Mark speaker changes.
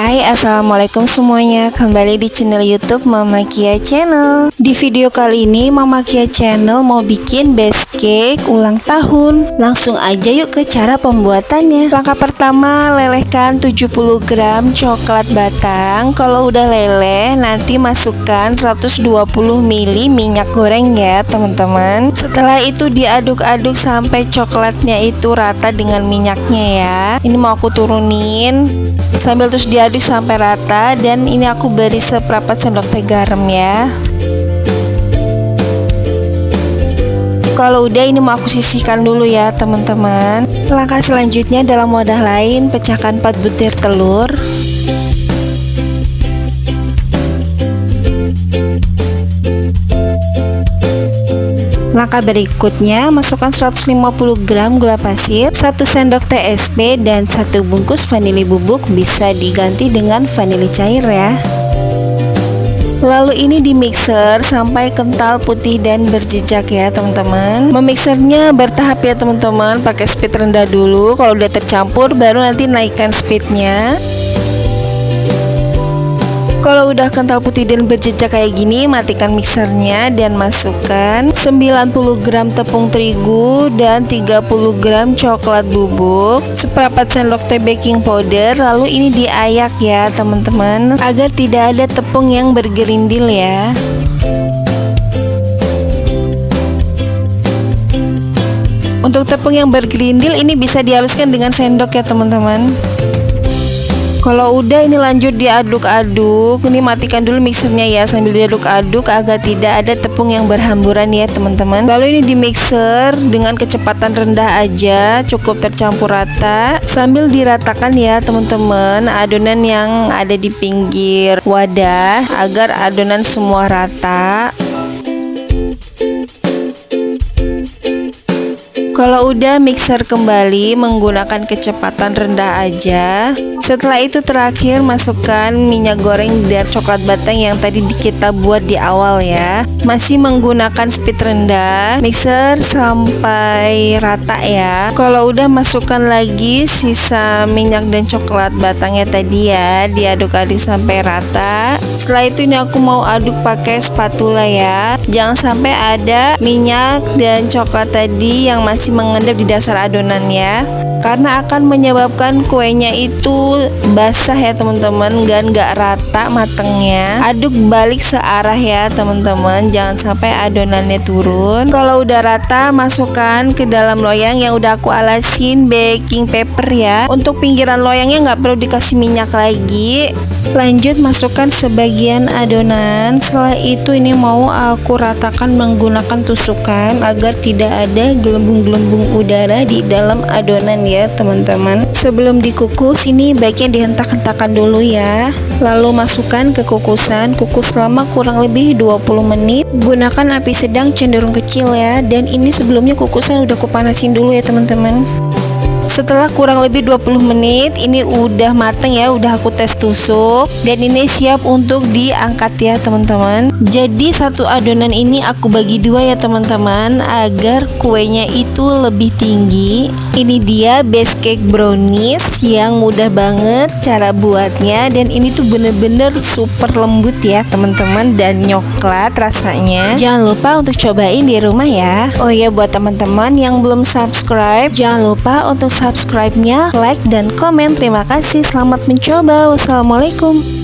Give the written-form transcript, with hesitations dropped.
Speaker 1: Hai, assalamualaikum semuanya. Kembali di channel YouTube Mama Kia Channel. Di video kali ini Mama Kia Channel mau bikin base cake ulang tahun. Langsung aja yuk ke cara pembuatannya. Langkah pertama, lelehkan 70 gram coklat batang. Kalau udah leleh, nanti masukkan 120 ml minyak goreng ya teman-teman. Setelah itu diaduk-aduk sampai coklatnya itu rata dengan minyaknya ya. Ini mau aku turunin sambil terus diaduk sampai rata, dan ini aku beri seperempat sendok teh garam ya. Kalau udah, ini mau aku sisihkan dulu ya teman-teman. Langkah selanjutnya, dalam wadah lain pecahkan 4 butir telur. Langkah berikutnya, masukkan 150 gram gula pasir, 1 sendok TSP, dan 1 bungkus vanili bubuk, bisa diganti dengan vanili cair ya. Lalu ini di mixer sampai kental, putih, dan berjejak ya teman-teman. Memixernya bertahap ya teman-teman, pakai speed rendah dulu. Kalau udah tercampur baru nanti naikkan speednya. Kalau udah kental, putih, dan berjejak kayak gini, matikan mixernya dan masukkan 90 gram tepung terigu dan 30 gram coklat bubuk, seperempat sendok teh baking powder. Lalu ini diayak ya teman-teman, agar tidak ada tepung yang bergerindil ya. Untuk tepung yang bergerindil ini bisa dihaluskan dengan sendok ya teman-teman. Kalau udah, ini lanjut diaduk-aduk. Ini matikan dulu mixernya ya sambil diaduk-aduk agar tidak ada tepung yang berhamburan ya teman-teman. Lalu ini di mixer dengan kecepatan rendah aja, cukup tercampur rata. Sambil diratakan ya teman-teman adonan yang ada di pinggir wadah agar adonan semua rata. Kalau udah, mixer kembali menggunakan kecepatan rendah aja. Setelah itu terakhir masukkan minyak goreng dan coklat batang yang tadi kita buat di awal ya. Masih menggunakan speed rendah, mixer sampai rata ya. Kalau udah, masukkan lagi sisa minyak dan coklat batangnya tadi ya, diaduk-aduk sampai rata. Setelah itu ini aku mau aduk pakai spatula ya. Jangan sampai ada minyak dan coklat tadi yang masih mengendap di dasar adonan ya, karena akan menyebabkan kuenya itu basah ya teman-teman, dan gak rata matangnya. Aduk balik searah ya teman-teman, jangan sampai adonannya turun. Kalau udah rata, masukkan ke dalam loyang yang udah aku alasin baking paper ya. Untuk pinggiran loyangnya nggak perlu dikasih minyak lagi. Lanjut masukkan sebagian adonan. Setelah itu ini mau aku ratakan menggunakan tusukan agar tidak ada gelembung-gelembung udara di dalam adonan ya teman-teman. Sebelum dikukus, ini baiknya dihentak-hentakan dulu ya. Lalu masukkan ke kukusan, kukus selama kurang lebih 20 menit. Gunakan api sedang cenderung kecil ya. Dan ini sebelumnya kukusan udah kupanasin dulu ya teman-teman. Setelah kurang lebih 20 menit, ini udah mateng ya, udah aku tes tusuk, dan ini siap untuk diangkat ya teman-teman. Jadi satu adonan ini aku bagi dua ya teman-teman, agar kuenya itu lebih tinggi. Ini dia base cake brownies yang mudah banget cara buatnya, dan ini tuh bener-bener super lembut ya teman-teman, dan nyoklat rasanya. Jangan lupa untuk cobain di rumah ya. Oh ya, buat teman-teman yang belum subscribe, jangan lupa untuk subscribe-nya, like, dan komen. Terima kasih, selamat mencoba. Wassalamualaikum.